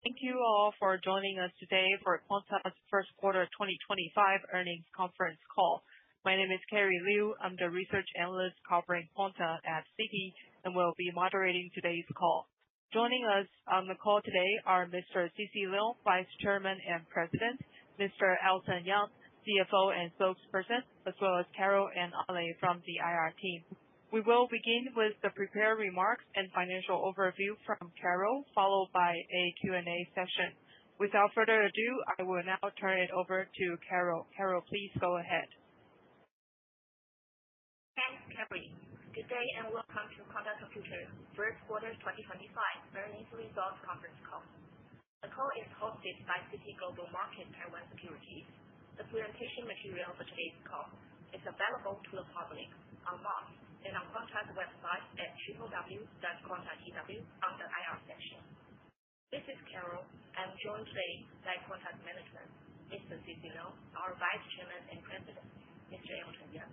Thank you all for joining us today for Quanta's first quarter 2025 earnings conference call. My name is Carrie Liu. I'm the research analyst covering Quanta at Citi and will be moderating today's call. Joining us on the call today are Mr. CC Liu, Vice Chairman and President, Mr. Elton Yang, CFO and spokesperson, as well as Carol and Ale from the IR team. We will begin with the prepared remarks and financial overview from Carol, followed by a Q&A session. Without further ado, I will now turn it over to Carol. Carol, please go ahead. Thanks, Carrie. Good day and welcome to Quanta Computer's first quarter 2025 earnings results conference call. The call is hosted by Citi Global Market Taiwan Securities. The presentation material for today's call is available to the public on Moss and on Quanta's website at www.quanta.tw under IR section. This is Carol. I'm joined today by Quanta's management, Mr. CC Liu, our Vice Chairman and President, Mr. Elton Yang,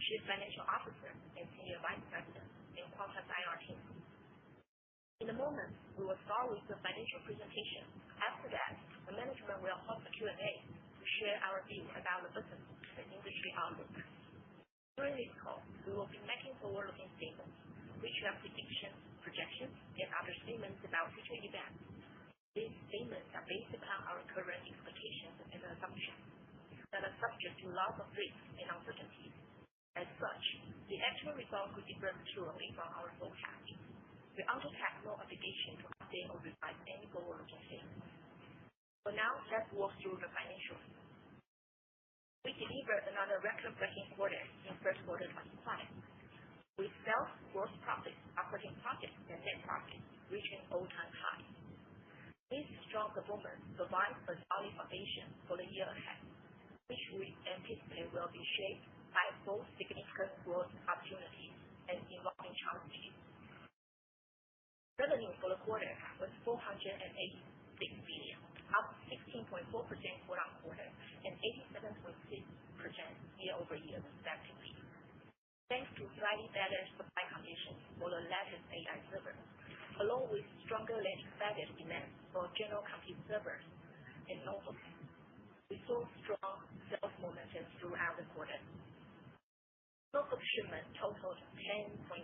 Chief Financial Officer and Senior Vice President in Quanta's IR team. In a moment, we will start with the financial presentation. After that, the management will host a Q&A to share our view about the business and industry outlook. During this call, we will be making forward-looking statements, which are predictions, projections, and other statements about future events. These statements are based upon our current expectations and assumptions that are subject to lots of risks and uncertainties. As such, the actual results will differ materially from our forecast. We undertake no obligation to update or revise any forward-looking statements. For now, let's walk through the financials. We delivered another record-breaking quarter in first quarter 2025, with sales, gross profit, operating profit, and net profit reaching all-time high. This strong performance provides a solid foundation for the year ahead, which we anticipate will be shaped by both significant growth opportunities and evolving challenges. Revenue for the quarter was 486 billion, up 16.4% quarter-on-quarter and 87.6% year-over-year respectively. Thanks to slightly better supply conditions for the latest AI servers, along with stronger than expected demand for general compute servers and notebooks, we saw strong sales momentum throughout the quarter. Notebook shipment totaled 10.8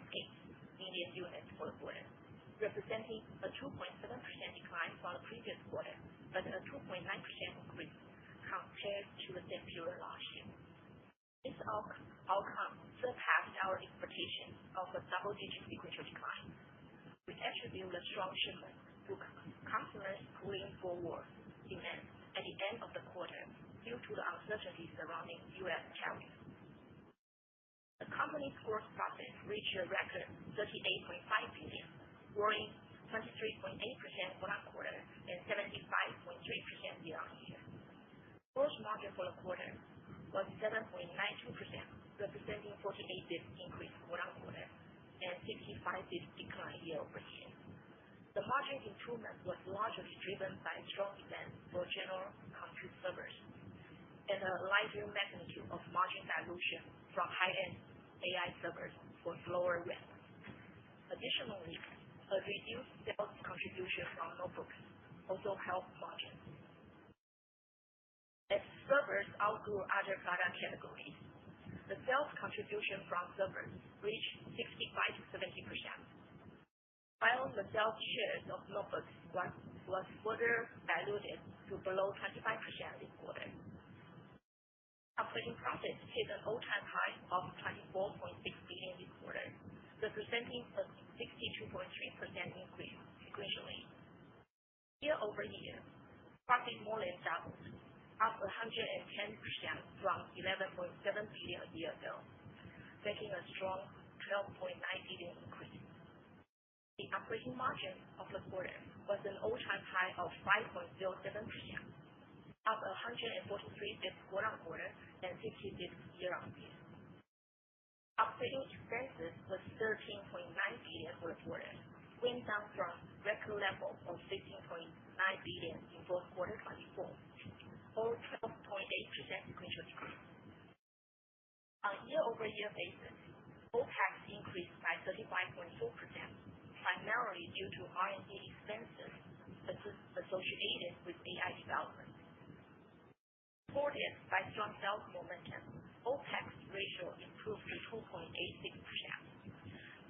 million units for the quarter, representing a 2.7% decline from the previous quarter, but a 2.9% increase compared to the same period last year. This outcome surpassed our expectations of a double-digit sequential decline. We attribute the strong shipment to customers pulling forward demand at the end of the quarter due to the uncertainty surrounding U.S. tariffs. The company's gross profit reached a record 38.5 billion, growing 23.8% quarter-on-quarter and 75.3% year-on-year. Gross margin for the quarter was 7.92%, representing 48 basis points increase quarter-on-quarter and 65 basis points decline year-over-year. The margin improvement was largely driven by strong demand for general compute servers and a lighter magnitude of margin dilution from high-end AI servers for slower ramp. Additionally, a reduced sales contribution from notebooks also helped margins. As servers outgrew other product categories, the sales contribution from servers reached 65%-70%, while the sales shares of notebooks was further diluted to below 25% this quarter. Operating profit hit an all-time high of 24.6 billion this quarter, representing a 62.3% increase sequentially. Year-over-year, profit more than doubled, up 110% from 11.7 billion a year ago, making a strong 12.9 billion increase. The operating margin of the quarter was an all-time high of 5.07%, up 143 basis points quarter-on-quarter and 50 basis points year-on-year. Operating expenses was 13.9 billion for the quarter, went down from record level of 15.9 billion in fourth quarter 2024, or 12.8% sequential decrease. On a year-over-year basis, OpEx increased by 35.4%, primarily due to R&D expenses associated with AI development. Supported by strong sales momentum, OPEX ratio improved to 2.86%,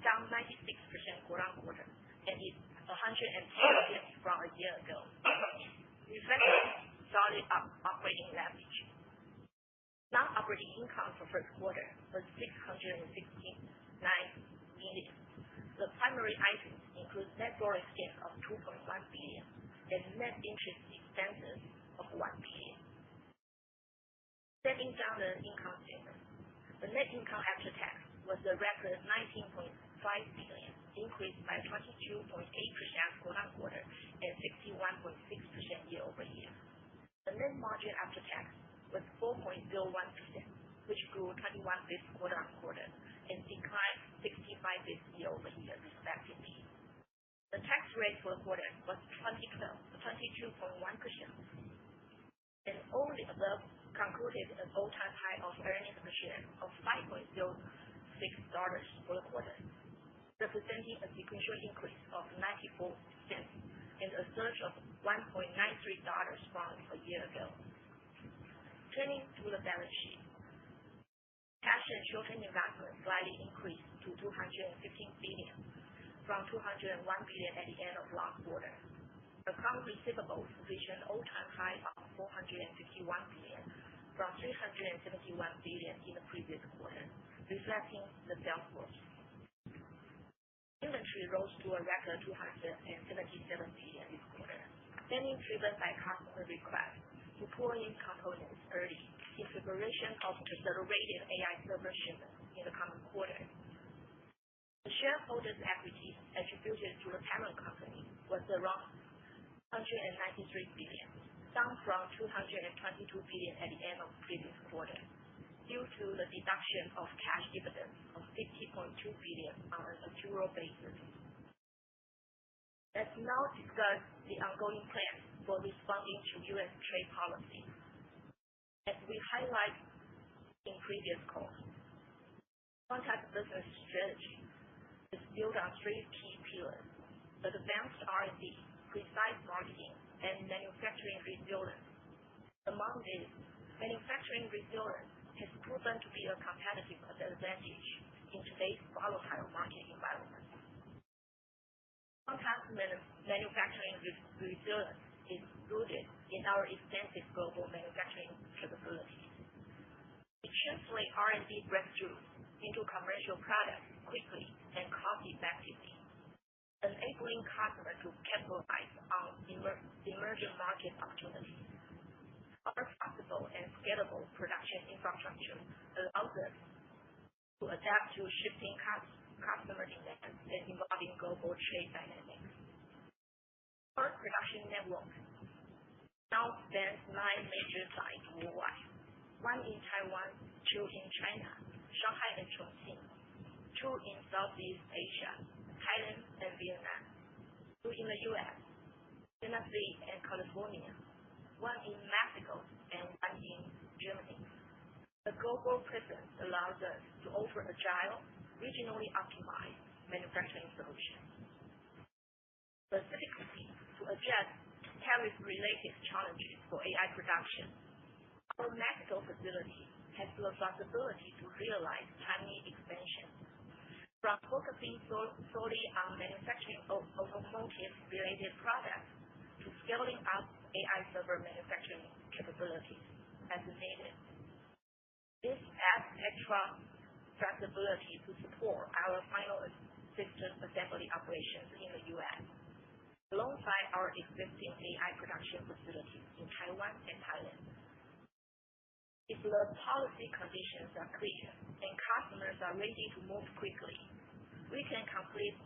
down 96% quarter-on-quarter, and is 110% from a year ago, reflecting solid operating leverage. Non-operating income for first quarter was 669 million. The primary items include net foreign exchange of 2.1 billion and net interest expenses of 1 billion. Stepping down the income statement, the net income after tax was a record 19.5 billion, increased by 22.8% quarter-on-quarter and 61.6% year-over-year. The net margin after tax was 4.01%, which grew 21 basis points quarter-on-quarter and declined 65 basis points year-over-year, respectively. The tax rate for the quarter was 22.1%, and all the above concluded an all-time high of earnings per share of $5.06 for the quarter, representing a sequential increase of 94 cents and a surge of $1.93 from a year ago. Turning to the balance sheet, cash and short-term investments slightly increased to 215 billion from 201 billion at the end of last quarter. Account receivables reached an all-time high of 451 billion from 371 billion in the previous quarter, reflecting the sales growth. Inventory rose to a record 277 billion this quarter, mainly driven by customer requests to pull in components early in preparation of accelerated AI server shipments in the coming quarter. The shareholders' equity attributed to the parent company was around 193 billion, down from 222 billion at the end of the previous quarter, due to the deduction of cash dividends of 50.2 billion on an accrual basis. Let's now discuss the ongoing plans for responding to U.S. trade policy. As we highlight in previous calls, Quanta's business strategy is built on three key pillars: advanced R&D, precise marketing, and manufacturing resilience. Among these, manufacturing resilience has proven to be a competitive advantage in today's volatile market environment. Quanta's manufacturing resilience is rooted in our extensive global manufacturing capabilities. We translate R&D breakthroughs into commercial products quickly and cost-effectively, enabling customers to capitalize on emerging market opportunities. Our flexible and scalable production infrastructure allows us to adapt to shifting customer demands and evolving global trade dynamics. Our production network now spans 9 major sites worldwide: 1 in Taiwan, 2 in China, Shanghai and Chongqing, 2 in Southeast Asia, Thailand and Vietnam, 2 in the U.S., Tennessee and California, 1 in Mexico, and 1 in Germany. The global presence allows us to offer agile, regionally optimized manufacturing solutions. Specifically, to address tariff-related challenges for AI production, our Mexico facility has the responsibility to realize timely expansion, from focusing solely on manufacturing automotive-related products to scaling up AI server manufacturing capabilities as needed. This adds extra flexibility to support our final system assembly operations in the U.S., alongside our existing AI production facilities in Taiwan and Thailand. If the policy conditions are clear and customers are ready to move quickly, we can complete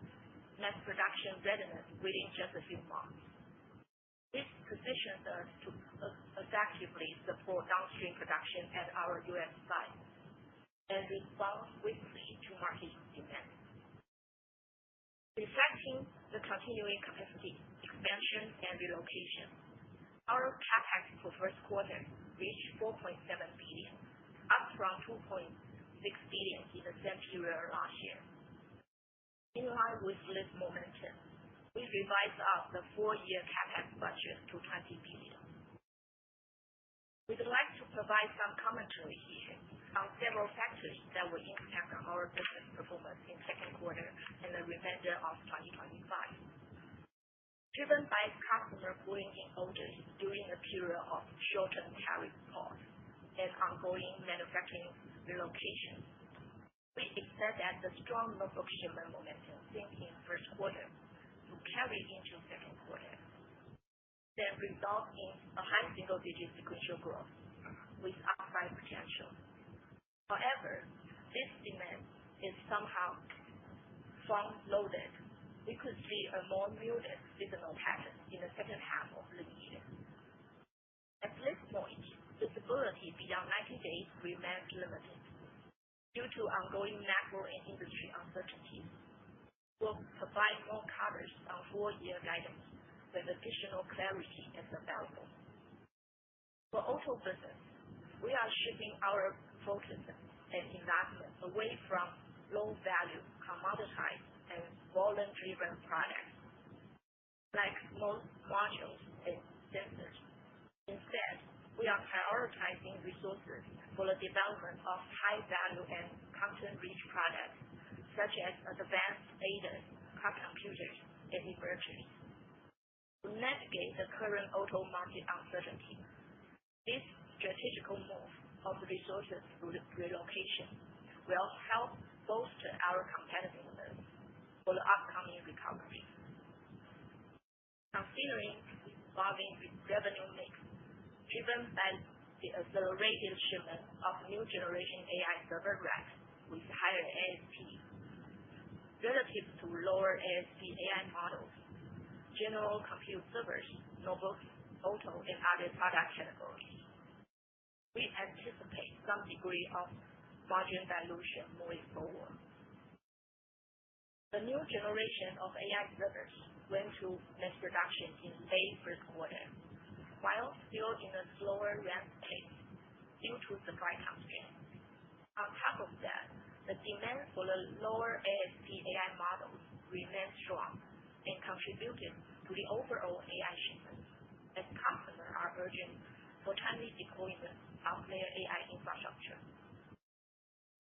mass production readiness within just a few months. This positions us to effectively support downstream production at our U.S. site and respond swiftly to market demand. Reflecting the continuing capacity expansion and relocation, our CapEx for first quarter reached 4.7 billion, up from 2.6 billion in the same period last year. In line with this momentum, we revised up the 4-year CapEx budget to 20 billion. We'd like to provide some commentary here on several factors that will impact our business performance in second quarter and the remainder of 2025. Driven by customer pulling in orders during a period of short-term tariff pause and ongoing manufacturing relocation, we expect that the strong notebook shipment momentum seen in first quarter will carry into second quarter, then result in a high single-digit sequential growth with upside potential. However, this demand is somehow front-loaded. We could see a more muted seasonal pattern in the second half of the year. At this point, visibility beyond 90 days remains limited due to ongoing macro and industry uncertainties. We'll provide more coverage on 4-year guidance when additional clarity is available. For auto business, we are shifting our focus and investment away from low-value, commoditized, and volume-driven products like most modules and sensors. Instead, we are prioritizing resources for the development of high-value and content-rich products such as advanced ADAS, car computers, and inverters. To navigate the current auto market uncertainty, this strategical move of resources relocation will help bolster our competitiveness for the upcoming recovery. Considering evolving revenue mix driven by the accelerated shipment of new generation AI server racks with higher ASP relative to lower ASP AI models, general compute servers, notebooks, auto, and other product categories, we anticipate some degree of margin dilution moving forward. The new generation of AI servers went to mass production in late first quarter, while still in a slower ramp pace due to supply constraints. On top of that, the demand for the lower ASP AI models remains strong and contributed to the overall AI shipments, as customers are urging for timely deployment of their AI infrastructure.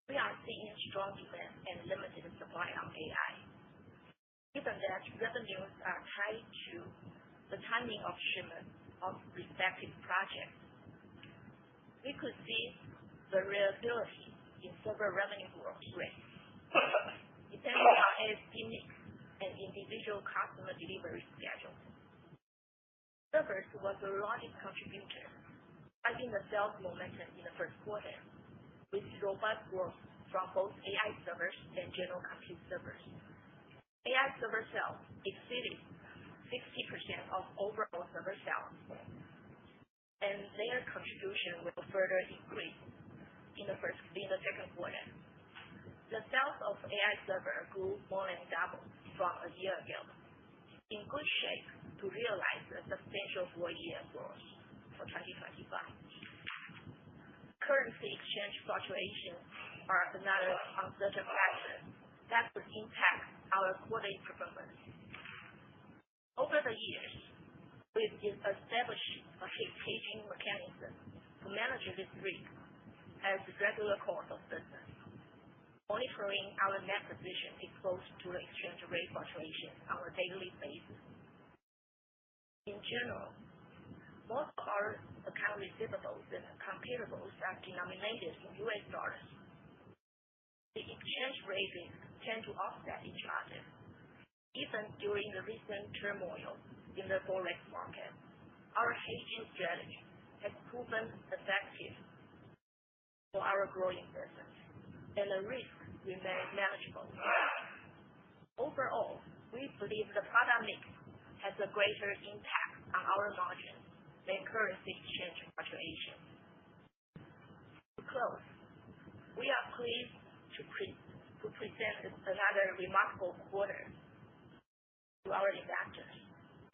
We are seeing strong demand and limited supply on AI. Given that revenues are tied to the timing of shipment of respective projects, we could see variability in server revenue growth rate depending on ASP mix and individual customer delivery schedules. Servers was the largest contributor, driving the sales momentum in the first quarter, with robust growth from both AI servers and general compute servers. AI server sales exceeded 60% of overall server sales, and their contribution will further increase in the second quarter. The sales of AI server grew more than double from a year ago, in good shape to realize a substantial 4-year growth for 2025. Currency exchange fluctuations are another uncertain factor that could impact our quarterly performance. Over the years, we've established a hedging mechanism to manage this risk as a regular course of business, monitoring our net position exposed to the exchange rate fluctuations on a daily basis. In general, most of our account receivables and payables are denominated in US dollars. The exchange rates tend to offset each other. Even during the recent turmoil in the forex market, our hedging strategy has proven effective for our growing business, and the risk remains manageable. Overall, we believe the product mix has a greater impact on our margins than currency exchange fluctuation. To close, we are pleased to present another remarkable quarter to our investors,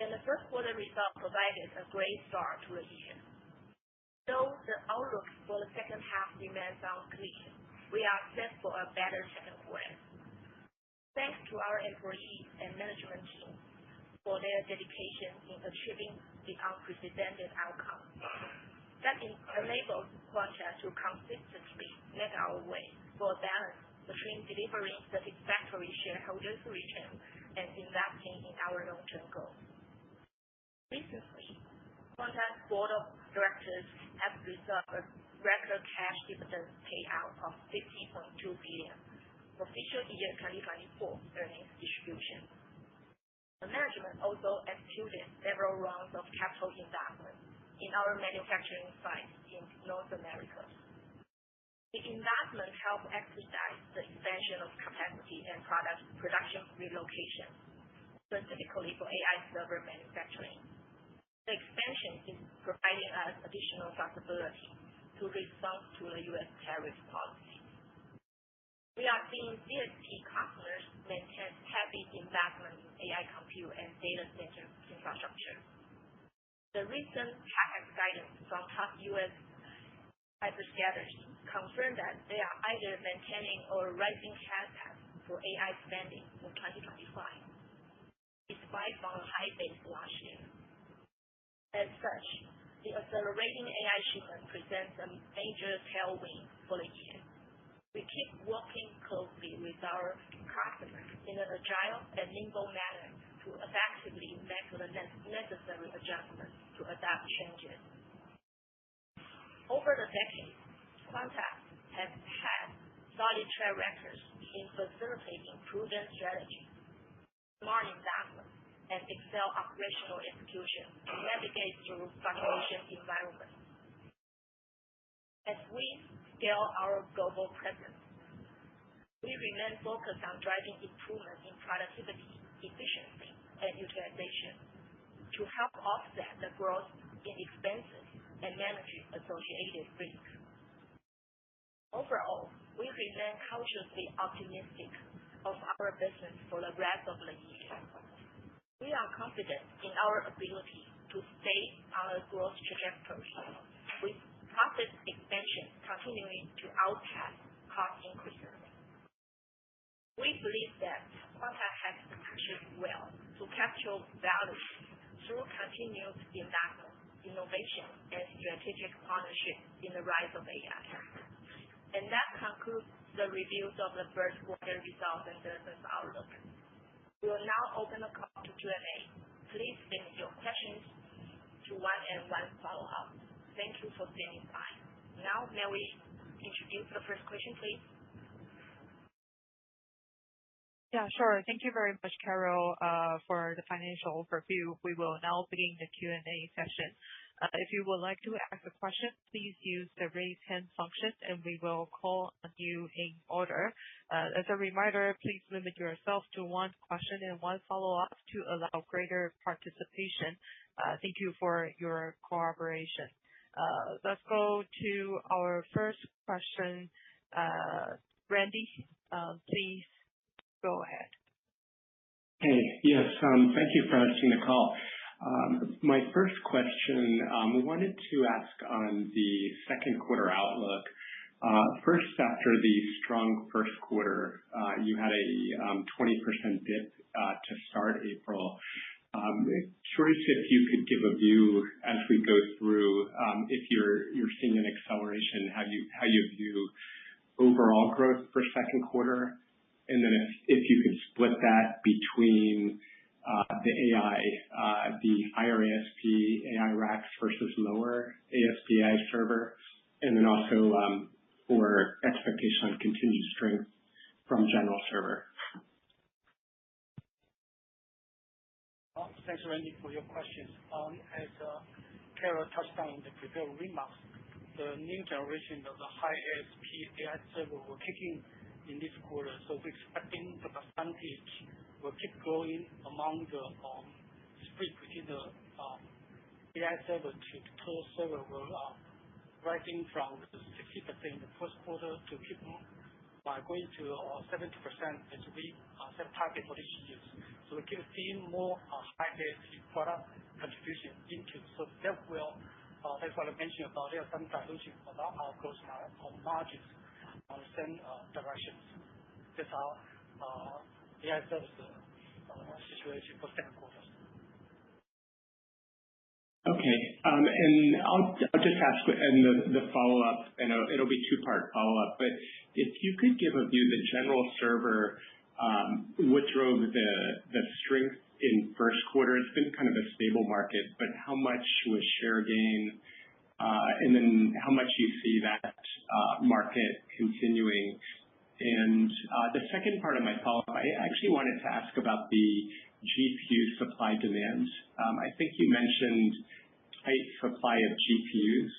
and the first quarter result provided a great start to the year. Though the outlook for the second half remains unclear, we are set for a better second quarter. Thanks to our employees and management team for their dedication in achieving the unprecedented outcome. That enables Quanta to consistently make our way for a balance between delivering satisfactory shareholders' return and investing in our long-term goals. Recently, Quanta's board of directors has resolved a record cash dividend payout of 50.2 billion for fiscal year 2024 earnings distribution. The management also executed several rounds of capital investment in our manufacturing sites in North America. The investment helped expedite the expansion of capacity and product production relocation, specifically for AI server manufacturing. The expansion is providing us additional flexibility to respond to the U.S. tariff policy. We are seeing CSP customers maintain heavy investment in AI compute and data center infrastructure. The recent CapEx guidance from top U.S. hyperscalers confirm that they are either maintaining or raising CapEx for AI spending in 2025, despite from a high base last year. As such, the accelerating AI shipment presents a major tailwind for the year. We keep working closely with our customers in an agile and nimble manner to effectively make the necessary adjustments to adapt changes. Over the decades, Quanta has had solid track records in facilitating prudent strategy, smart investment, and excel operational execution to navigate through fluctuation environments. As we scale our global presence, we remain focused on driving improvement in productivity, efficiency, and utilization to help offset the growth in expenses and manage associated risks. Overall, we remain cautiously optimistic of our business for the rest of the year. We are confident in our ability to stay on a growth trajectory, with profit expansion continuing to outpace cost increases. We believe that Quanta has positioned well to capture value through continued investment, innovation, and strategic partnership in the rise of AI. And that concludes the reviews of the first quarter results and business outlook. We will now open the call to Q&A. Please limit your questions to one and one follow-up. Thank you for standing by. Now, may we introduce the first question, please? Yeah, sure. Thank you very much, Carol, for the financial overview. We will now begin the Q&A session. If you would like to ask a question, please use the raise hand function, and we will call on you in order. As a reminder, please limit yourself to one question and one follow-up to allow greater participation. Thank you for your cooperation. Let's go to our first question. Randy, please go ahead. Hey, yes, thank you for hosting the call. My first question, we wanted to ask on the second quarter outlook. First, after the strong first quarter, you had a 20% dip to start April. Curious if you could give a view as we go through, if you're seeing an acceleration, how you view overall growth for second quarter, and then if you could split that between the AI, the higher ASP AI racks versus lower ASP AI server, and then also for expectation on continued strength from general server. Thanks, Randy, for your questions. As Carol touched on in the prepared remarks, the new generation of the high ASP AI server will kick in this quarter, so we're expecting the percentage will keep growing among the split between the AI server to total server will rising from 60% in the first quarter to keep by going to 70% as we set target for this year. So we keep seeing more high ASP product contribution into. So that will, that's what I mentioned about there are some dilution about our gross margins on the same directions. That's our AI service situation for second quarter. Okay. And I'll just ask the follow-up, and it'll be two-part follow-up. But if you could give a view, the general server, what drove the strength in first quarter? It's been kind of a stable market, but how much was share gain? And then how much you see that market continuing? And the second part of my follow-up, I actually wanted to ask about the GPU supply demand. I think you mentioned tight supply of GPUs,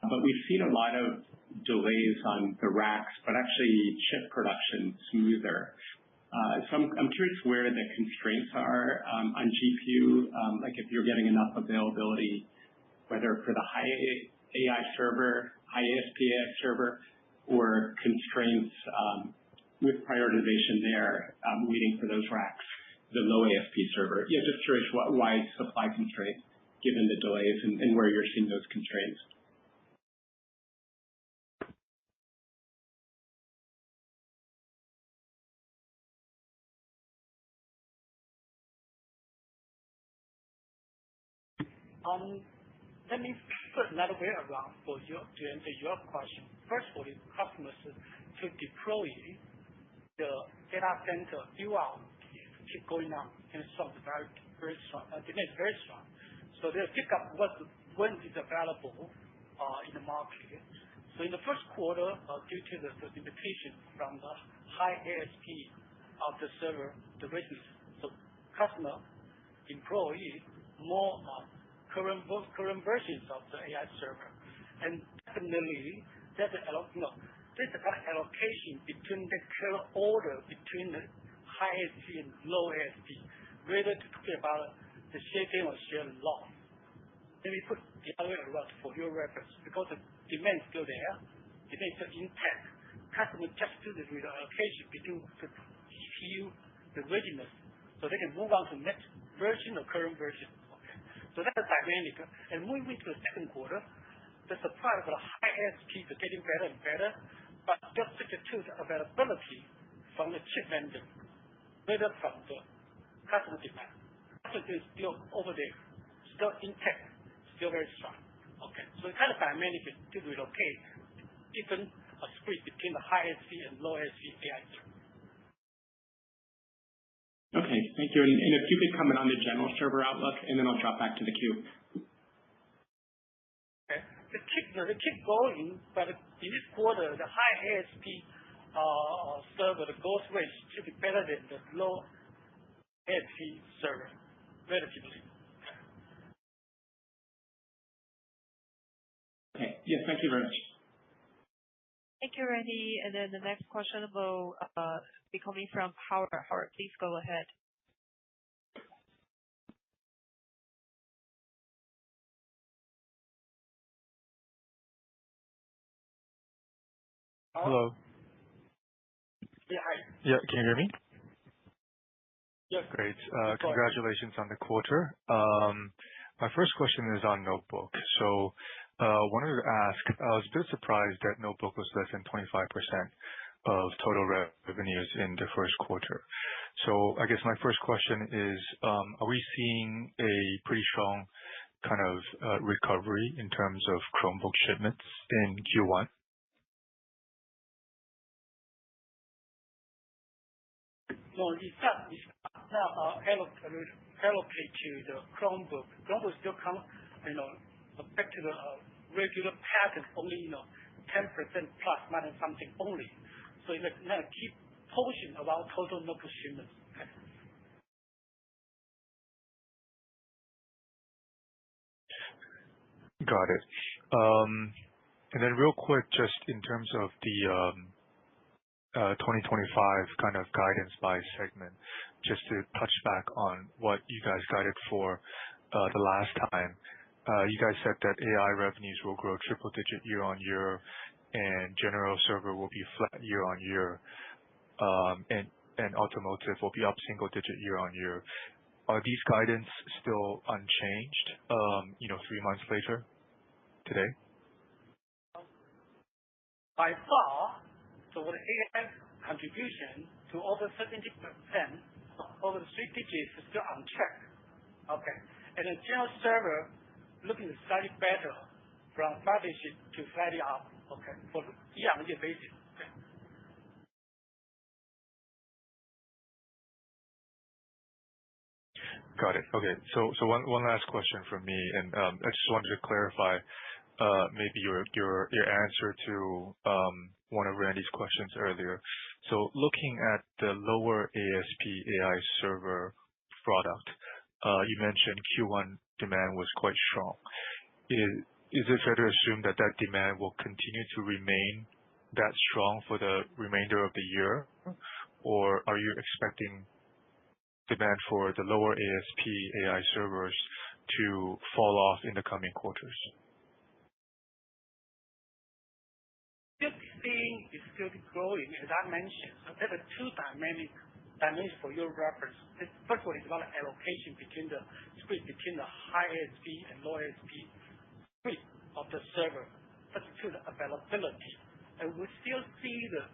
but we've seen a lot of delays on the racks, but actually chip production smoother. So I'm curious where the constraints are on GPU, like if you're getting enough availability, whether for the high AI server, high ASP AI server, or constraints with prioritization there, waiting for those racks, the low ASP server. Yeah, just curious why supply constraints, given the delays and where you're seeing those constraints. Let me put another way around to answer your question. First, for the customers to deploy the data center build-out keep going up and strong, very strong. Demand is very strong. So they'll pick up when it's available in the market. So in the first quarter, due to the limitation from the high ASP of the server, the business, so customer employ more current versions of the AI server. And definitely, there's a kind of allocation between the current order between the high ASP and low ASP, rather to talk about the share gain or share loss. Let me put the other way around for your reference, because the demand is still there, demand is still intact. Customer just do the allocation between the GPU, the readiness, so they can move on to next version or current version. So that's a dynamic. And moving to the second quarter, the supply of the high ASP is getting better and better, but just subject to the availability from the chip vendor, rather from the customer demand. Customer is still over there, still intact, still very strong. Okay, so it's kind of dynamic to relocate, even a split between the high ASP and low ASP AI server. Okay, thank you. And if you could comment on the general server outlook, and then I'll drop back to the queue. Okay. They keep going, but in this quarter, the high ASP server, the growth rate should be better than the low ASP server, relatively. Okay. Yes, thank you very much. Thank you, Randy. And then the next question will be coming from Howard. Howard, please go ahead. Hello. Yeah, hi. Yeah, can you hear me? Yes. Great. Congratulations on the quarter. My first question is on notebook. So wanted to ask, I was a bit surprised that notebook was less than 25% of total revenues in the first quarter. So I guess my first question is, are we seeing a pretty strong kind of recovery in terms of Chromebook shipments in Q1? No, it's not allocate to the Chromebook. Chromebook still come, back to the regular pattern, only 10% plus minus something only. So it's not a key portion of our total notebook shipments. Okay. Got it. And then real quick, just in terms of the 2025 kind of guidance by segment, just to touch back on what you guys guided for the last time. You guys said that AI revenues will grow triple-digit year-on-year, and general server will be flat year-on-year, and automotive will be up single-digit year-on-year. Are these guidance still unchanged, 3 months later today? By far, so the AI contribution to over 70%, over the 3 digits is still on track. Okay. And the general server looking slightly better from flattish to slightly up, okay, for the year-on-year basis. Okay. Got it. Okay. So one last question from me, and I just wanted to clarify maybe your answer to one of Randy's questions earlier. So looking at the lower ASP AI server product, you mentioned Q1 demand was quite strong. Is it fair to assume that demand will continue to remain that strong for the remainder of the year, or are you expecting demand for the lower ASP AI servers to fall off in the coming quarters? Is still growing, as I mentioned. So there are two dimensions for your reference. First one is about allocation between the split between the high ASP and low ASP split of the server, but to the availability. And we still see the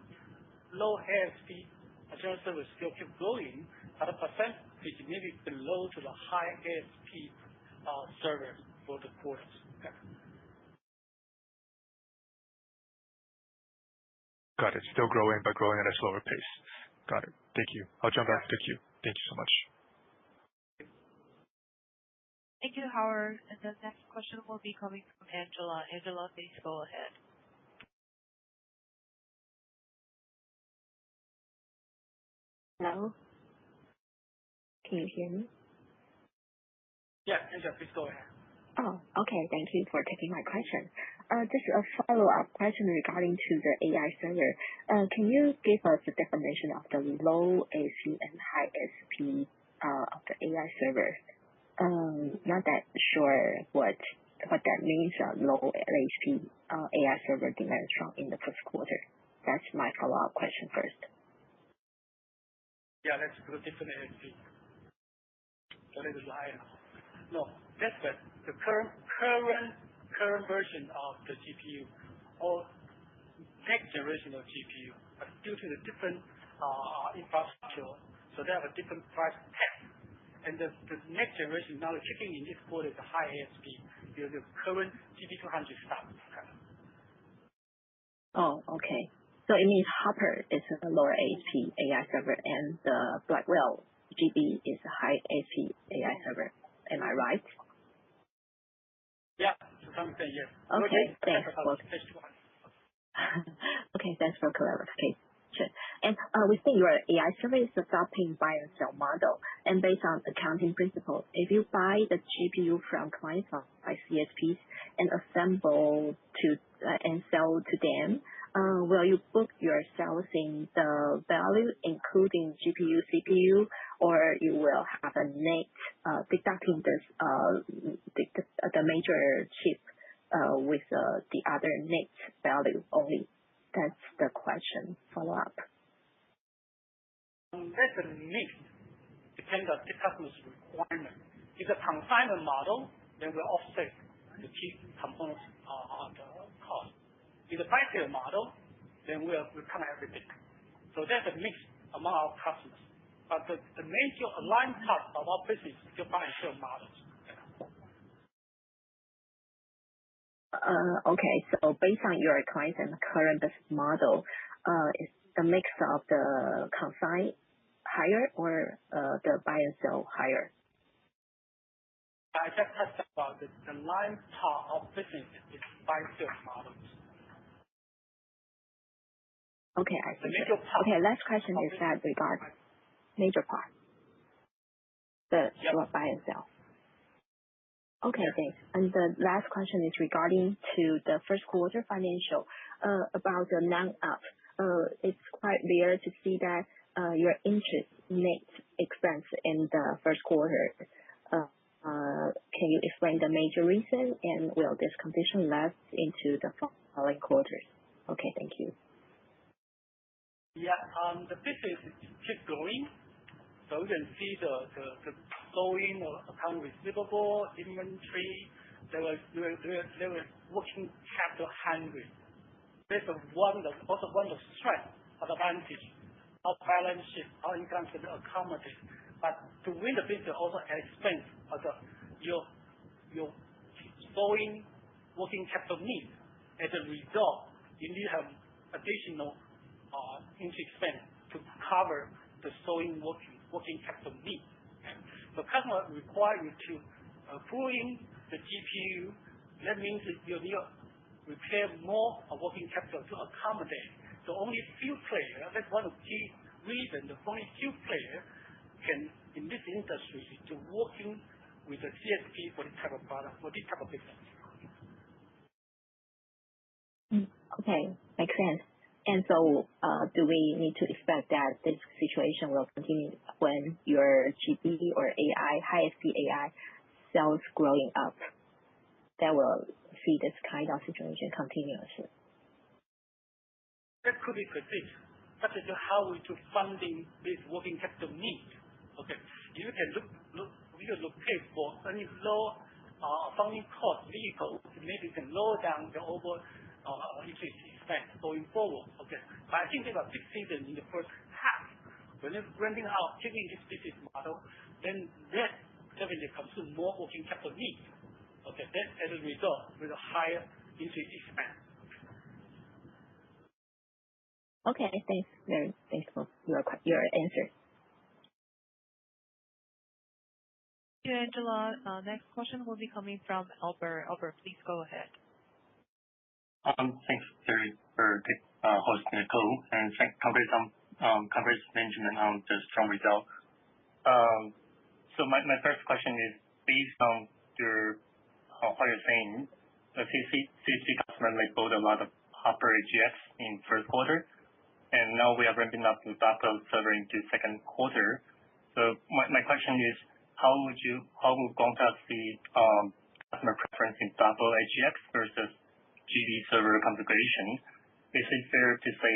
low ASP general server still keep growing, but the percentage maybe below to the high ASP servers for the quarters. Okay. Got it. Still growing, but growing at a slower pace. Got it. Thank you. I'll jump back to the queue. Thank you so much. Thank you, Howard. And the next question will be coming from Angela. Angela, please go ahead. Hello? Can you hear me? Yeah, Angela, please go ahead. Oh, okay. Thank you for taking my question. Just a follow-up question regarding to the AI server. Can you give us a definition of the low ASP and high ASP of the AI server? Not that sure what that means, low ASP AI server demand strong in the first quarter. That's my follow-up question first. Yeah, let's do a different ASP. What is higher? No, that's the current version of the GPU or next generation of GPU, but due to the different infrastructure, so they have a different price tag. And the next generation now kicking in this quarter is a high ASP because the current GB200 stock. Okay. Oh, okay. So it means Hopper is a lower ASP AI server and the Blackwell GB is a high ASP AI server. Am I right? Yeah, to some extent, yes. Okay, thanks. Okay, thanks for clarification. And within your AI server is adopting buy and sell model, and based on accounting principles, if you buy the GPU from clients by CSPs and assemble to and sell to them, will you book your sales in the value including GPU, CPU, or you will have a net deducting this the major chip with the other net value only? That's the question. Follow up. That's a mix. Depends on the customer's requirement. If it's a consignment model, then we'll offset the key components of the cost. If it's a buy-sell model, then we'll cover everything. So that's a mix among our customers. But the major aligned part of our business is the buy and sell models. Okay, so based on your clients and the current business model, is the mix of the consign higher or the buy and sell higher? I just touched about the line part of business is buy and sell models. Okay, I see. Okay, last question is that regarding major part, the buy and sell. Okay, thanks. And the last question is regarding to the first quarter financial about the non-op. It's quite rare to see that your interest net expense in the first quarter. Can you explain the major reason, and will this condition last into the following quarters? Okay, thank you. Yeah, the business keeps growing. So you can see the flowing or account receivable, inventory, they were working capital hungry. This is also one of the strength of advantage of balance sheet, our income can accommodate. But to win the business also at expense of your sowing working capital needs. As a result, you need to have additional interest expense to cover the sowing working capital needs. The customer require you to pull in the GPU. That means that you need to repair more working capital to accommodate. So only few players, that's one of the key reasons, the only few players can, in this industry, to working with the CSP for this type of product, for this type of business. Okay, makes sense. And so, do we need to expect that this situation will continue when your GB or AI, high-speed AI sales growing up? That will see this kind of situation continuously. That could be predicted. That is how we do funding this working capital need. Okay, you can pay for any low funding cost vehicle, maybe you can lower down the overall interest expense going forward. Okay, but I think there are big season in the first half. When it's renting out, taking this business model, then that definitely consume more working capital needs. Okay, then as a result, with a higher interest expense. Okay, thanks for your answer. Thank you, Angela. Next question will be coming from Albert. Albert, please go ahead. Thanks, Carrie, for hosting the call, and congrats management on the strong result. So my first question is based on what you're saying. The CSP customer bought a lot of Hopper AGX in first quarter, and now we are ramping up the backlog server into second quarter. So my question is, how will Quanta see customer preference in backlog AGX versus GB server configuration? Is it fair to say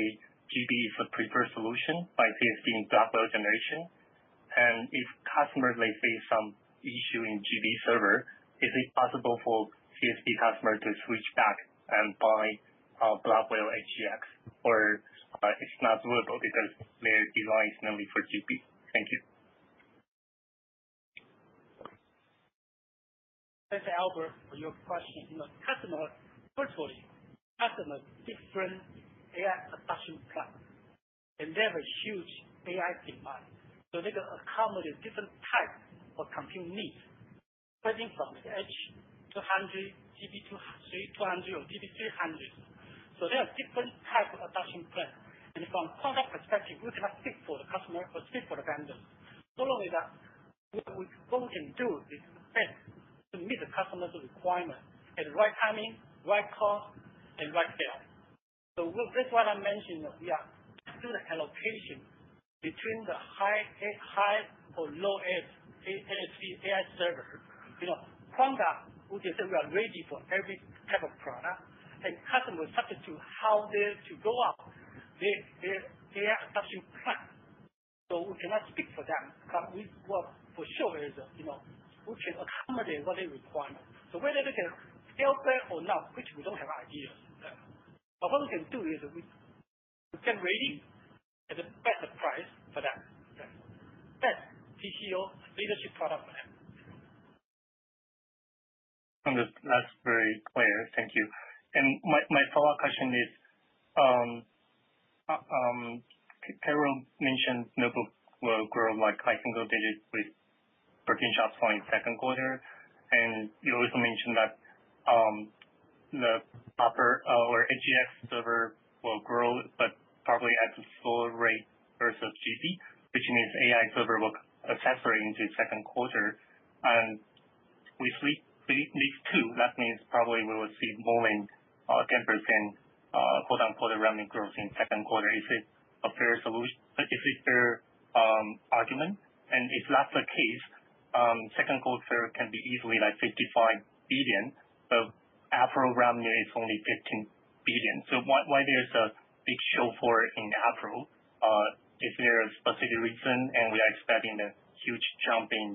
GB is a preferred solution by CSP in backlog generation? And if customers may face some issue in GB server, is it possible for CSP customer to switch back and buy Blackwell AGX, or it's not doable because their design is mainly for GB? Thank you. Thanks, Albert, for your question. Customer different AI adoption plan, and they have a huge AI demand. So they can accommodate different types of compute needs, starting from the H200, GB200, or GB300. So there are different types of adoption plan. And from Quanta perspective, we cannot speak for the customer or speak for the vendor. Not only that, what we can do is best to meet the customer's requirement at the right timing, right cost, and right scale. So that's what I mentioned. We are doing the allocation between the high or low ASP AI server. Quanta, we can say we are ready for every type of product, and customers subject to how they to go out their AI adoption plan. So we cannot speak for them, but what for sure is we can accommodate what they require. So whether they can scale back or not, which we don't have ideas. But what we can do is we get ready at the best price for them. Best TCO leadership product for them. That's very clear. Thank you. And my follow-up question is, Carol mentioned notebook will grow like high single digits with 13 shops in second quarter, and you also mentioned that the Hopper or AGX server will grow, but probably at a slower rate versus GB, which means AI server will accelerate into second quarter. And with these two, that means probably we will see more than 10% quote-unquote revenue growth in second quarter. Is it a fair solution? Is it fair argument? And if that's the case, second quarter can be easily like 55 billion, but April revenue is only 15 billion. So why there's a big shortfall in April? Is there a specific reason, and we are expecting a huge jump in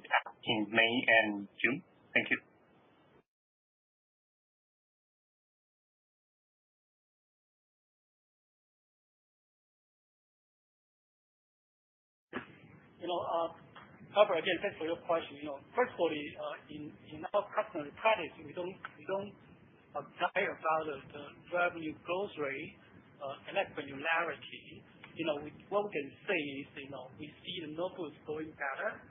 May and June? Thank you. Albert, again, thanks for your question. First of all, in our customer practice, we don't guide about the revenue growth rate and that granularity. What we can say is, we see the notebooks going better,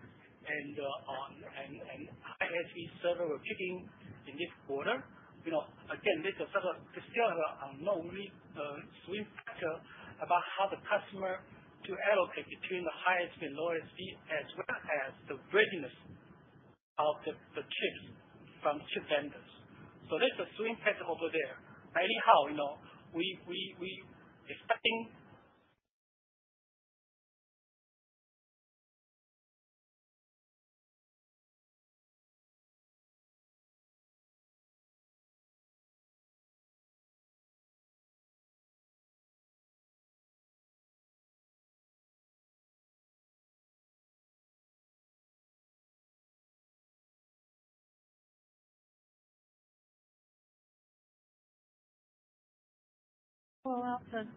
and high ASP server were kicking in this quarter. Again, this is still an unknown swing factor about how the customer to allocate between the high ASP and low ASP, as well as the readiness of the chips from chip vendors. So there's a swing factor over there. Anyhow, we expecting. Hello, Elton.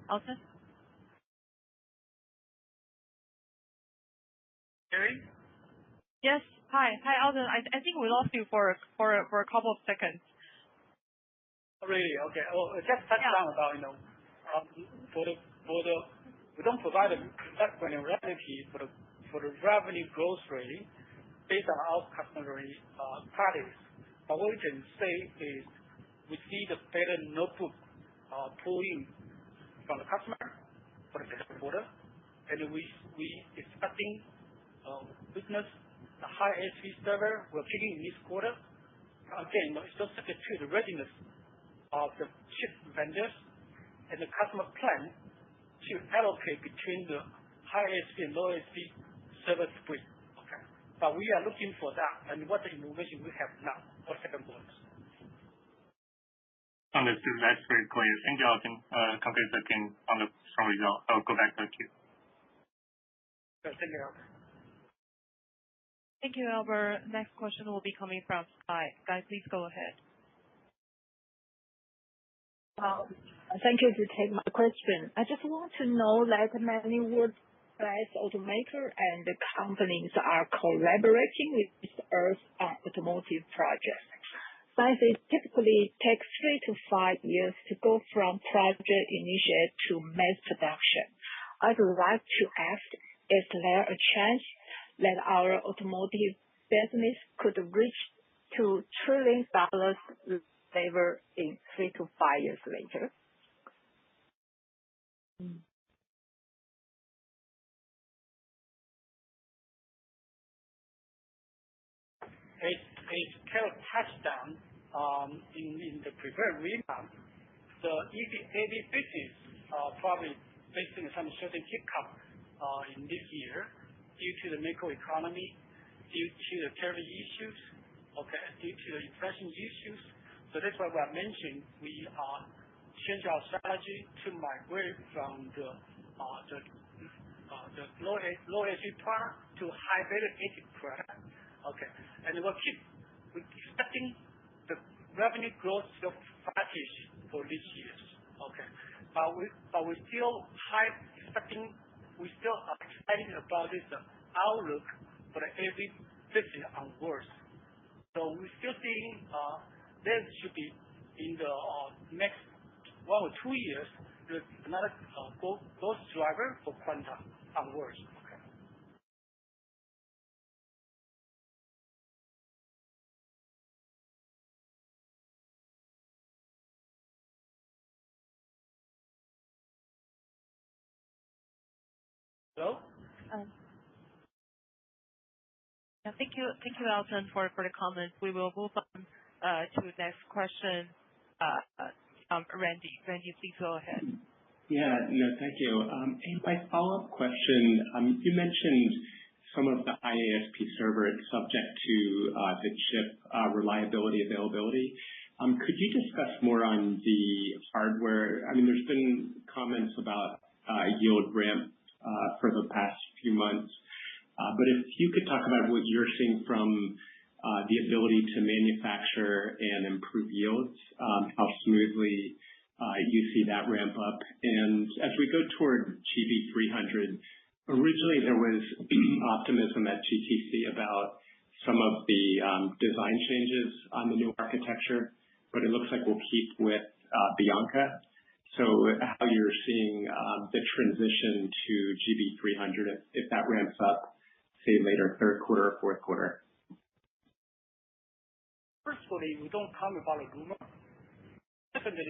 Elton? Carrie? Yes. Hi, Elton. I think we lost you for a couple of seconds. Oh, really? Okay. Oh, just touch down about we don't provide that granularity for the revenue growth rate based on our customary practice. But what we can say is we see the better notebook pulling from the customer for the second quarter, and we expecting business, the high ASP server will kicking in this quarter. Again, it's still subject to the readiness of the chip vendors and the customer plan to allocate between the high ASP and low ASP server split. Okay, but we are looking for that, and what the information we have now for second quarter. Understood. That's very clear. Thank you, Elton. Congrats again on the strong result. I'll go back to the queue. Thank you, Albert. Thank you, Albert. Next question will be coming from Sky. Sky, please go ahead. Thank you to take my question. I just want to know that many world-class automaker and the companies are collaborating with us on automotive projects. But it typically takes 3 to 5 years to go from project initiate to mass production. I'd like to ask, is there a chance that our automotive business could reach to $1 trillion level in 3 to 5 years later? As Carrie touched on in the prepared remarks, the AV business probably facing some certain hiccup in this year due to the macroeconomy, due to the tariff issues, okay, due to the inflation issues. So that's why we are mentioning we change our strategy to migrate from the low ASP product to high value added product. Okay, and we're expecting the revenue growth still flattish for this year. Okay, but we still are excited about this outlook for the AV business onwards. So we're still seeing there should be in the next 1 or 2 years there's another growth driver for Quanta onwards. Okay. Hello? Thank you, Elton, for the comments. We will move on to the next question. Randy, please go ahead. Yeah, no, thank you. My follow-up question, you mentioned some of the high ASP server is subject to the chip reliability, availability. Could you discuss more on the hardware? I mean, there's been comments about yield ramp for the past few months. But if you could talk about what you're seeing from the ability to manufacture and improve yields, how smoothly you see that ramp up. And as we go toward GB300, originally there was optimism at GTC about some of the design changes on the new architecture, but it looks like we'll keep with Bianca. So how you're seeing the transition to GB300, if that ramps up, say later third quarter or fourth quarter? Firstly, we don't comment about a rumor. Secondly,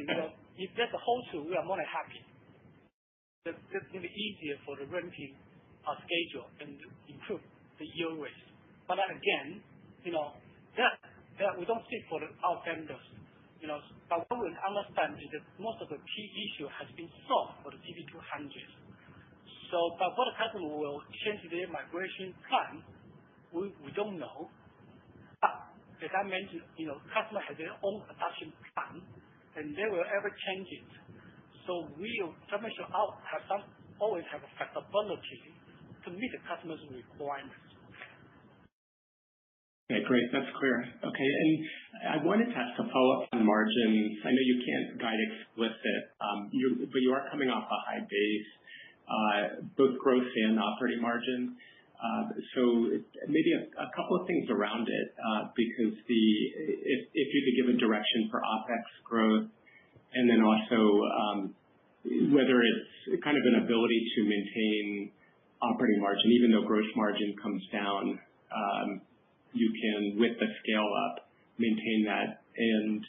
if there's a hold through, we are more than happy. That's going to be easier for the renting schedule and improve the yield rates. But again, we don't speak for our vendors. But what we understand is that most of the key issue has been solved for the GB200. So, but what the customer will change their migration plan, we don't know. But as I mentioned, customer has their own adoption plan, and they will ever change it. So we will make sure always have a flexibility to meet the customer's requirements. Okay, great. That's clear. Okay, and I wanted to ask a follow-up on margins. I know you can't guide explicit, but you are coming off a high base, both gross and operating margin. So maybe a couple of things around it, because if you could give a direction for OpEx growth, and then also whether it's kind of an ability to maintain operating margin, even though gross margin comes down, you can, with the scale up, maintain that. And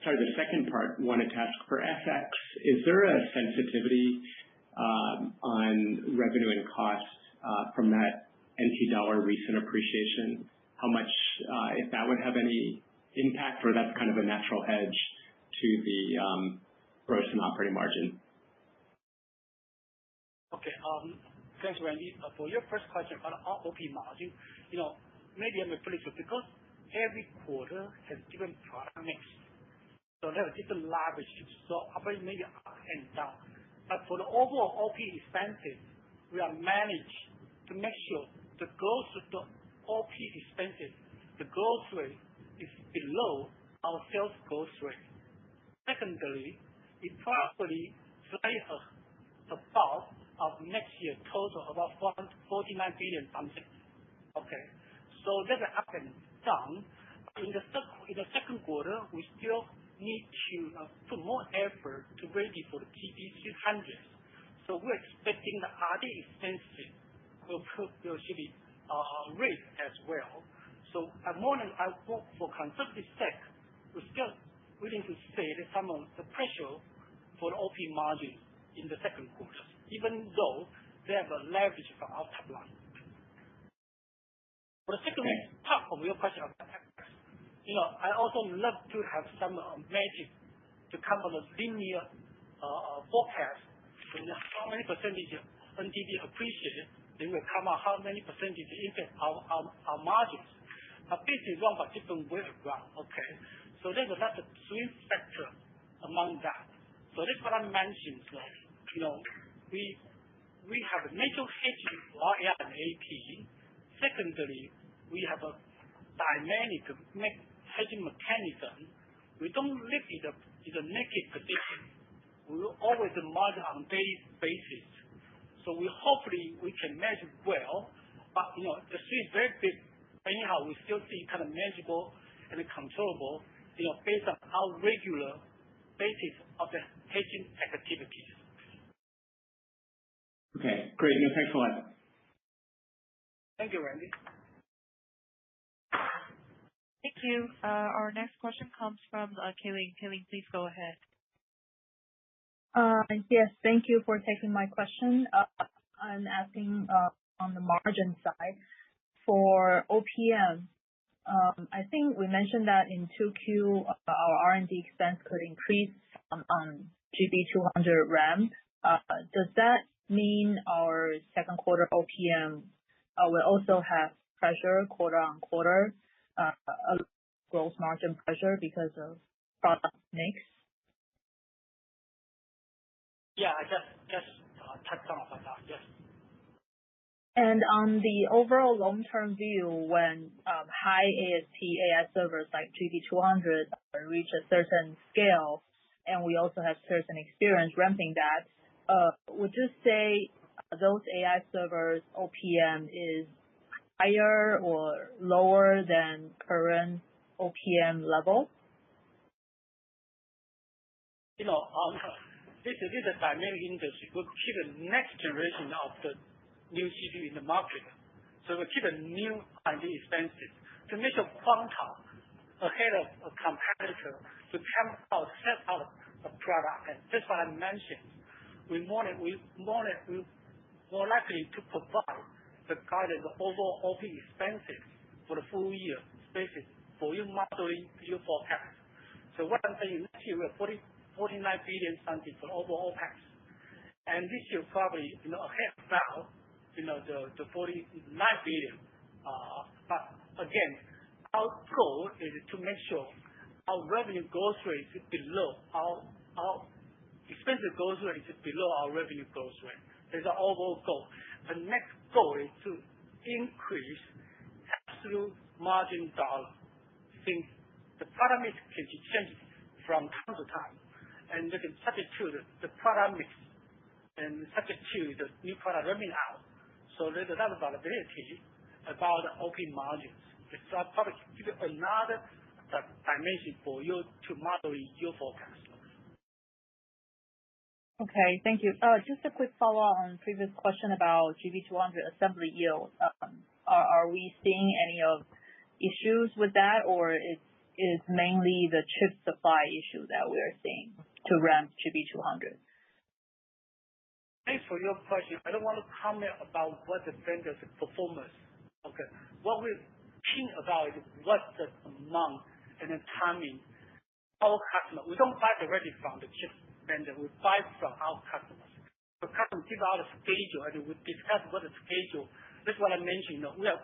sorry, the second part, wanted to ask for FX, is there a sensitivity on revenue and cost from that NT dollar recent appreciation? How much, if that would have any impact, or that's kind of a natural hedge to the gross and operating margin? Okay, thanks, Randy. For your first question about OP margin, maybe I'm a little because every quarter has different product mix, so there are different leverages. So operating maybe up and down. But for the overall OP expenses, we are managed to make sure the growth of the OP expenses, the growth rate is below our sales growth rate. Secondly, it probably slightly above of next year total about 49 billion something. Okay, so there's an up and down. In the second quarter, we still need to put more effort to ready for the GB300. So we're expecting the R&D expenses will should be raised as well. So for conservative sake, we're still willing to say that some of the pressure for the OP margin in the second quarter, even though they have a leverage from our top line. For the second part of your question about FX, I also love to have some magic to come on a linear forecast. How many percentage NTD appreciate, then will come out how many percentage impact our margins. But basically run by different way around. Okay, so there's a lot of swing factor among that. So that's what I mentioned. We have a natural hedging for our AR and AP. Secondly, we have a dynamic hedging mechanism. We don't live in a naked position. We will always monitor on daily basis. So hopefully we can measure well, but the swing is very big. Anyhow, we still see kind of manageable and controllable, based on our regular basis of the hedging activities. Okay, great. No, thanks a lot. Thank you, Randy. Thank you. Our next question comes from Kayleen. Kayleen, please go ahead. Yes, thank you for taking my question. I'm asking on the margin side for OPM. I think we mentioned that in 2Q, our R&D expense could increase on GB200 ramp. Does that mean our second quarter OPM will also have pressure quarter on quarter, gross margin pressure because of product mix? Yeah, I just touched on about that. Yes. And on the overall long-term view, when high ASP AI servers like GB200 reach a certain scale, and we also have certain experience ramping that. Would you say those AI servers OPM is higher or lower than current OPM level? This is a dynamic industry. We'll keep the next generation of the new CPU in the market. So we'll keep a new R&D expenses to make sure Quanta ahead of a competitor to come out, set out a product. And that's what I mentioned. We're more likely to provide the guidance of overall OP expenses for the full year basis for you modeling your forecast. So what I'm saying, next year we're 49 billion something for overall OPEX. And this year probably, ahead now, the 49 billion. But again, our goal is to make sure our revenue growth rate is below our expensive growth rate is below our revenue growth rate. That's our overall goal. The next goal is to increase absolute margin dollar, since the product mix can change from time to time, and they can subject to the product mix and subject to the new product coming out. So there's a lot of variability about the OP margins. So I'll probably give you another dimension for you to model your forecast. Okay, thank you. Just a quick follow-up on previous question about GB200 assembly yield. Are we seeing any of issues with that, or is mainly the chip supply issue that we are seeing to ramp GB200? Thanks for your question. I don't want to comment about what the vendor's performance. Okay, what we're keen about is what's the amount and the timing. Our customer, we don't buy directly from the chip vendor, we buy from our customers. The customer give out a schedule, and we discuss what the schedule. That's what I mentioned. We are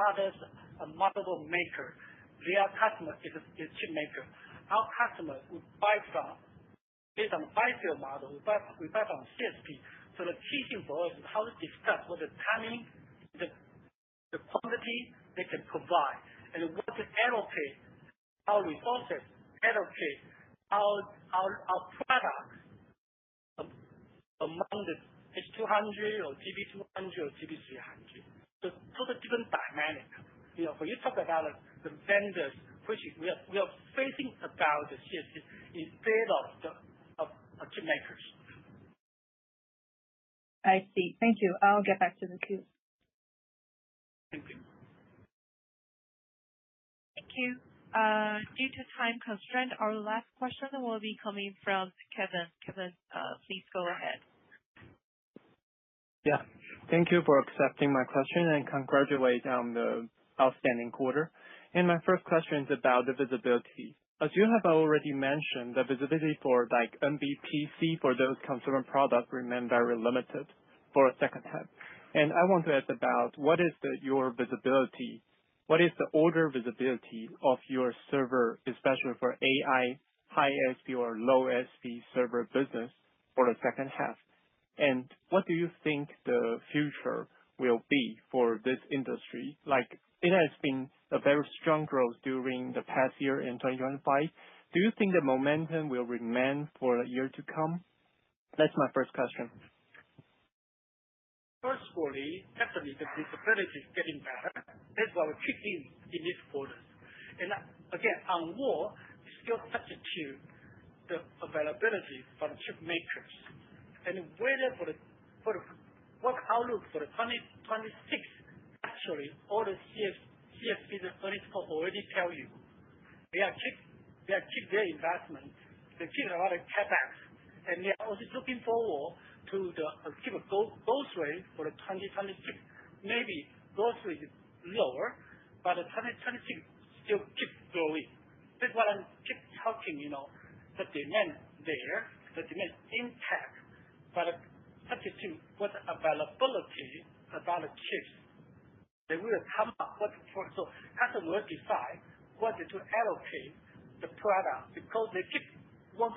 others a multiple maker. Their customer is a chip maker. Our customer we buy from based on buy-sell model. We buy from CSP. So the key thing for us is how to discuss what the timing, the quantity they can provide, and what to allocate our resources, allocate our product among the H200 or GB200 or GB300. So totally different dynamic. When you talk about the vendors, which we are facing about the CSP instead of chip makers. I see. Thank you. I'll get back to the queue. Thank you. Thank you. Due to time constraint, our last question will be coming from Kevin. Kevin, please go ahead. Yeah. Thank you for accepting my question and congratulate on the outstanding quarter. And my first question is about the visibility. As you have already mentioned, the visibility for like NBPC for those consumer products remain very limited for a second half. And I want to ask about what is your visibility? What is the order visibility of your server, especially for AI, high ASP or low ASP server business for the second half? And what do you think the future will be for this industry? Like it has been a very strong growth during the past year in 2025. Do you think the momentum will remain for a year to come? That's my first question. Firstly, definitely the visibility is getting better. That's why we kick in this quarter. And again, on war, it's still subject to the availability for the chip makers. And whether what outlook for the 2026, actually, all the CSP's earnings call already tell you. They are keep their investment. They keep a lot of CapEx. And they are also looking forward to keep a growth rate for the 2026. Maybe growth rate is lower, but the 2026 still keep growing. That's why I keep talking, the demand there, the demand intact, but subject to what availability about the chips. They will come up so customer will decide what to allocate the product because they want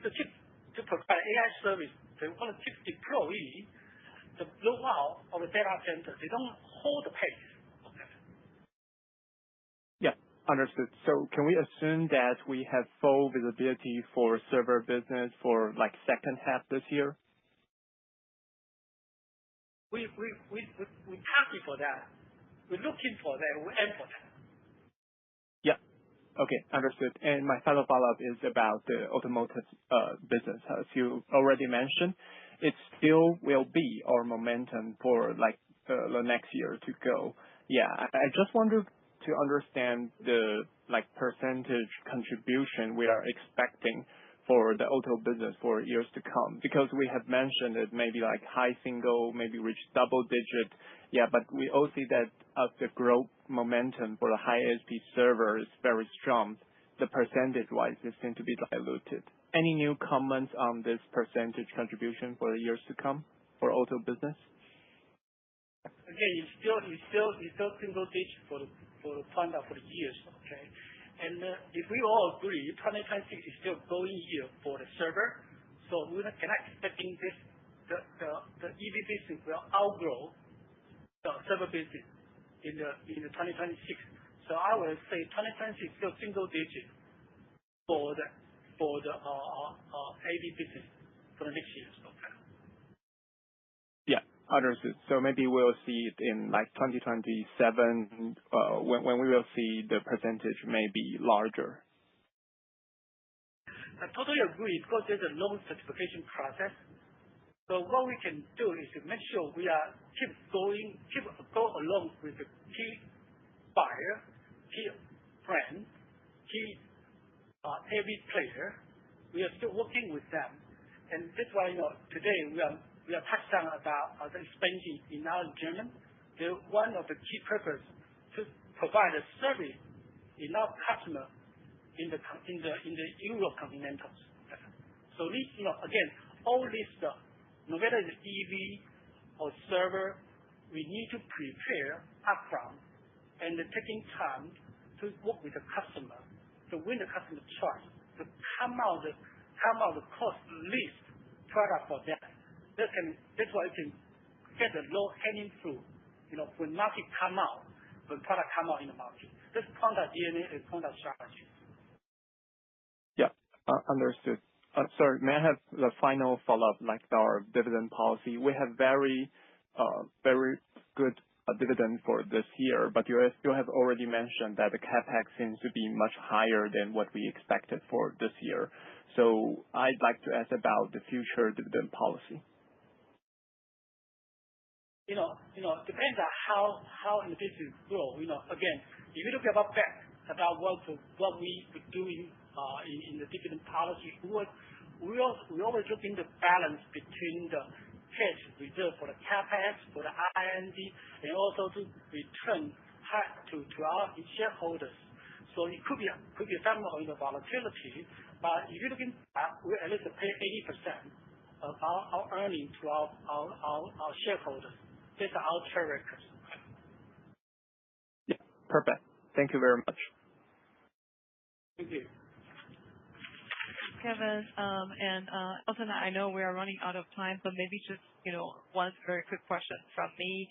the chip to provide AI service. They want to keep deploying the blowout of the data center. They don't hold the pace. Okay. Yeah, Understood. So can we assume that we have full visibility for server business for like second half this year? We target for that. We're looking for that. We aim for that. Yeah. Okay, understood. And my final follow-up is about the automotive business. As you already mentioned, it still will be our momentum for like the next year to go. Yeah, I just wonder to understand the like percentage contribution we are expecting for the auto business for years to come, because we have mentioned it maybe like high single, maybe reach double digit. Yeah, but we all see that as the growth momentum for the high ASP server is very strong, the percentage-wise it seems to be diluted. Any new comments on this percentage contribution for the years to come for auto business? Again, it's still single digit for the Quanta for the years, okay? And if we all agree, 2026 is still going year for the server, so we cannot expecting this the EV business will outgrow the server business in the 2026. So I will say 2026 still single digit for the AV business for the next year. Okay. Yeah. Understood. So maybe we'll see it in like 2027, when we will see the percentage may be larger. I totally agree, because there's a long certification process. So what we can do is to make sure we are keep go along with the key buyer, key brand, key AV player. We are still working with them, and that's why today we are touched on about the expansion in our German. One of the key purpose to provide a service in our customer in the Europe continentals. So this, again, all this stuff, no matter the EV or server, we need to prepare upfront and taking time to work with the customer to win the customer trust, to come out the cost least product for them. That's why you can get the low hanging fruit, when market come out, when product come out in the market. That's Quanta DNA and Quanta strategy. Yeah, understood. Sorry, may I have the final follow-up, like our dividend policy? We have very good dividend for this year, but you have already mentioned that the CapEx seems to be much higher than what we expected for this year. So I'd like to ask about the future dividend policy. Depends on how the business grow. Again, if you look about back about what we were doing in the dividend policy, we always look in the balance between the cash reserve for the CapEx, for the R&D, and also to return to our shareholders. So it could be some volatility, but if you're looking at, we at least pay 80% of our earnings to our shareholders. That's our track record. Yeah, perfect. Thank you very much. Thank you. Kevin, and Elton, I know we are running out of time, but maybe just one very quick question from me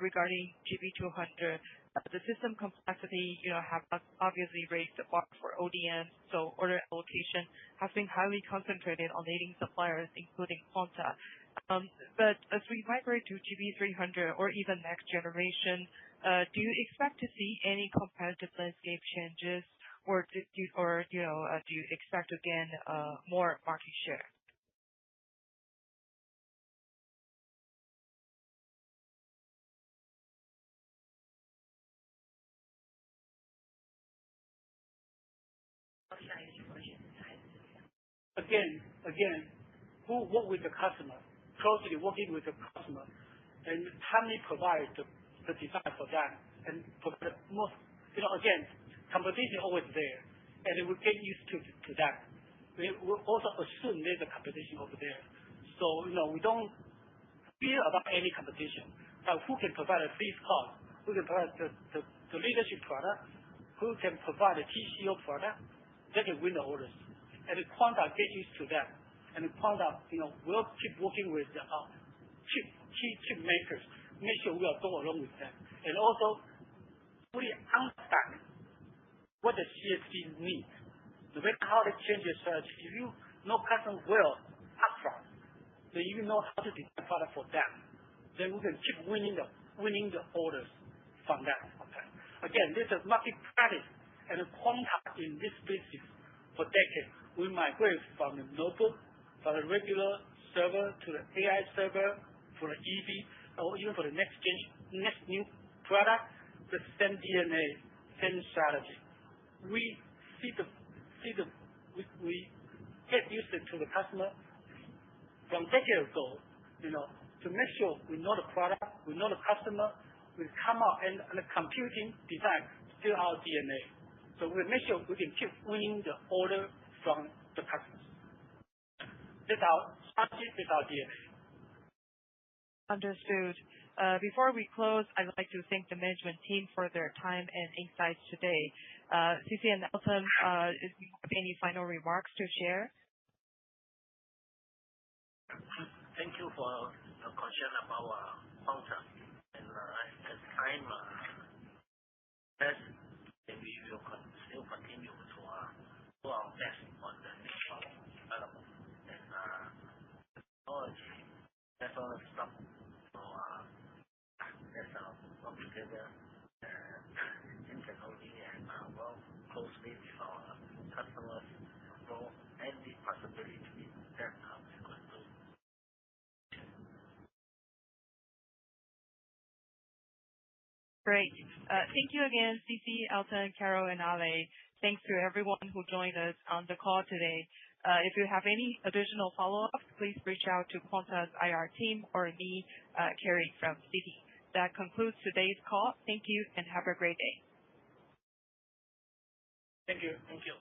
regarding GB200. The system complexity, have obviously raised the bar for ODM, so order allocation has been highly concentrated on leading suppliers, including Quanta. But as we migrate to GB300 or even next generation, do you expect to see any competitive landscape changes, or do you expect to gain more market share? Again, who work with the customer, closely working with the customer, and timely provide the design for that, and provide most. Again, competition always there, and we get used to that. We also assume there's a competition over there, so we don't fear about any competition. But who can provide a least cost? Who can provide the leadership product? Who can provide a TCO product? They can win the orders. And Quanta get used to that. And Quanta, will keep working with the chip makers, make sure we are go along with them. And also fully unstack what the CSP needs. No matter how they change their strategy, if you know customer well upfront, then you know how to design product for them, then we can keep winning the orders from that. Okay. Again, this is market practice and Quanta in this business for decades. We migrate from the notebook, from the regular server to the AI server, for the EV, or even for the next new product, the same DNA, same strategy. We get used to the customer from decades ago, to make sure we know the product, we know the customer, we come out and the computing design still our DNA. So we make sure we can keep winning the order from the customers. That's our strategy, that's our DNA. Understood. Before we close, I'd like to thank the management team for their time and insights today. CC and Elton, if you have any final remarks to share? Thank you for the concern about Quanta. And as time passes, we will still continue to do our best on the new product development and technology. That's all the stuff. So let's work together in technology and work closely with our customers to know any possibility that we're going to do. Great. Thank you again, CC, Elton, Carol, and Ale. Thanks to everyone who joined us on the call today. If you have any additional follow-ups, please reach out to Quanta's IR team or me, Carrie from Citi. That concludes today's call. Thank you and have a great day. Thank you. Thank you.